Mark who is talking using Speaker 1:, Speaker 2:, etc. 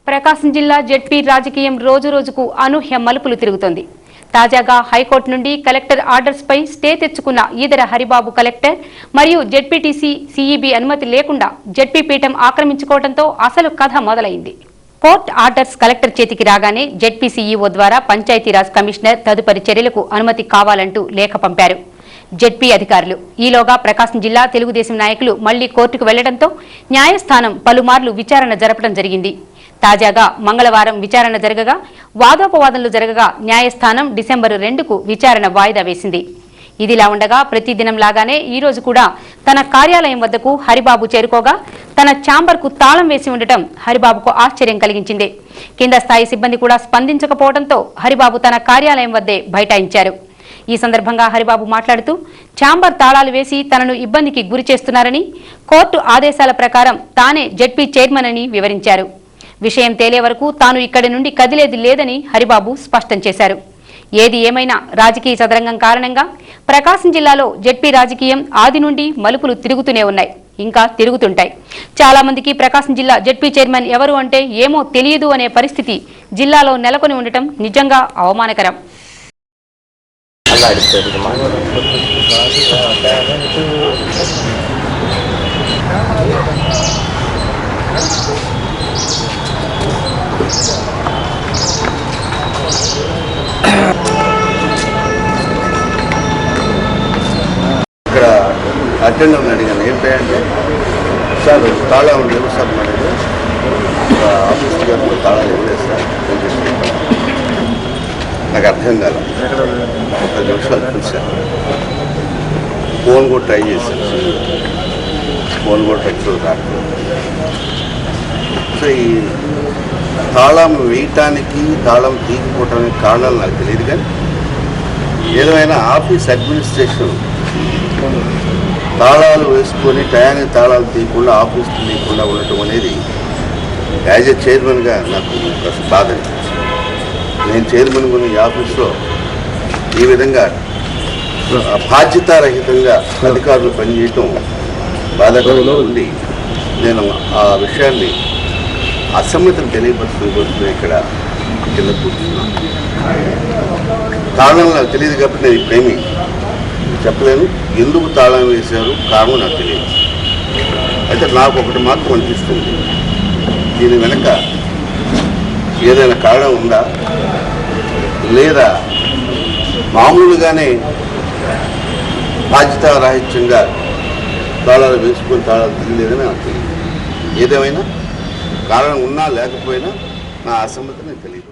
Speaker 1: ప్రకాశం జిల్లా జెడ్పీ రాజకీయం రోజు రోజుకు అనూహ్య మలుపులు తిరుగుతోంది. తాజాగా హైకోర్టు నుండి కలెక్టర్ ఆర్డర్స్ పై స్టే తెచ్చుకున్న ఈదర హరిబాబు కలెక్టర్ మరియు జెడ్పీటీసీ సీఈబీ అనుమతి లేకుండా జెడ్పీ పీఠం ఆక్రమించుకోవడంతో అసలు కథ మొదలైంది. కోర్టు ఆర్డర్స్ కలెక్టర్ చేతికి రాగానే జెడ్పీ సీఈఓ ద్వారా పంచాయతీరాజ్ కమిషనర్ తదుపరి చర్యలకు అనుమతి కావాలంటూ లేఖ పంపారు జెడ్పీ అధికారులు. ఈలోగా ప్రకాశం జిల్లా తెలుగుదేశం నాయకులు మళ్లీ కోర్టుకు వెళ్లడంతో న్యాయస్థానం పలుమార్లు విచారణ జరపడం జరిగింది. తాజాగా మంగళవారం విచారణ జరగగా వాదోపవాదనలు జరగగా న్యాయస్థానం డిసెంబర్ 2కు విచారణ వాయిదా వేసింది. ఇదిలా ఉండగా ప్రతిదినం లాగానే ఈ రోజు కూడా తన కార్యాలయం వద్దకు హరిబాబు చేరుకోగా తన ఛాంబర్కు తాళం వేసి ఉండటం హరిబాబుకు ఆశ్చర్యం కలిగించింది. కింద స్థాయి సిబ్బంది కూడా స్పందించకపోవడంతో హరిబాబు తన కార్యాలయం వద్దే బైఠాయించారు. ఈ సందర్భంగా హరిబాబు మాట్లాడుతూ ఛాంబర్ తాళాలు వేసి తనను ఇబ్బందికి గురి చేస్తున్నారని, కోర్టు ఆదేశాల ప్రకారం తానే జెడ్పీ చైర్మన్ అని వివరించారు. విషయం తేలే వరకు తాను ఇక్కడి నుండి కదిలేది లేదని హరిబాబు స్పష్టం చేశారు. ఏది ఏమైనా రాజకీయ చదరంగం కారణంగా ప్రకాశం జిల్లాలో జెడ్పీ రాజకీయం ఆది నుండి మలుపులు తిరుగుతూనే ఉన్నాయి, ఇంకా తిరుగుతుంటాయి. చాలా మందికి ప్రకాశం జిల్లా జెడ్పీ చైర్మన్ ఎవరు అంటే ఏమో తెలియదు అనే పరిస్థితి జిల్లాలో నెలకొని ఉండటం నిజంగా అవమానకరం.
Speaker 2: ఇక్కడ అటెండర్ అడిగాను ఏంటంటే సార్ తాళాలు లేవు సార్ మనకి ఆఫీస్ గారు తాళాలు ఇవ్వలేదు సార్ అని చెప్పి నాకు అర్థం కాదు. 10 నిమిషాలు చూశాను, ఫోన్ కూడా ట్రై చేశాను, ఫోన్ కూడా టెక్స్ట్లో రాలేదు. సో ఈ తాళం వేయటానికి తాళం తీసుకోవటానికి కారణాలు నాకు తెలియదు, కానీ ఏదైనా ఆఫీస్ అడ్మినిస్ట్రేషన్ తాళాలు వేసుకొని టయానికి తాళాలు తీయకుండా ఆఫీస్ తీయకుండా ఉండటం అనేది యాజ్ ఎ చైర్మన్గా నాకు బాధ అనిపించింది. నేను చైర్మన్ ఉన్న ఈ ఆఫీస్లో ఈ విధంగా బాధ్యతారహితంగా అధికారులు పనిచేయటం బాధాకరంగా ఉండి నేను ఆ విషయాన్ని అసమ్మతిని తెలియపరుస్తూ ఇక్కడ కింద కూర్చున్నాను. కారణం నాకు తెలియదు కాబట్టి నేను ఇప్పుడేమీ చెప్పలేను. ఎందుకు తాళం వేశారు కారణం నాకు తెలియదు. అయితే నాకు ఒకటి మాత్రం అనిపిస్తుంది, దీని వెనక ఏదైనా కారణం ఉందా లేదా మామూలుగానే బాధ్యతారాహిత్యంగా తాళాలు వేసుకొని తాళాలు తిరగలేదని నాకు తెలియదు. ఏదేమైనా కారణం ఉన్నా లేకపోయినా నా అసమ్మతిని తెలియదు.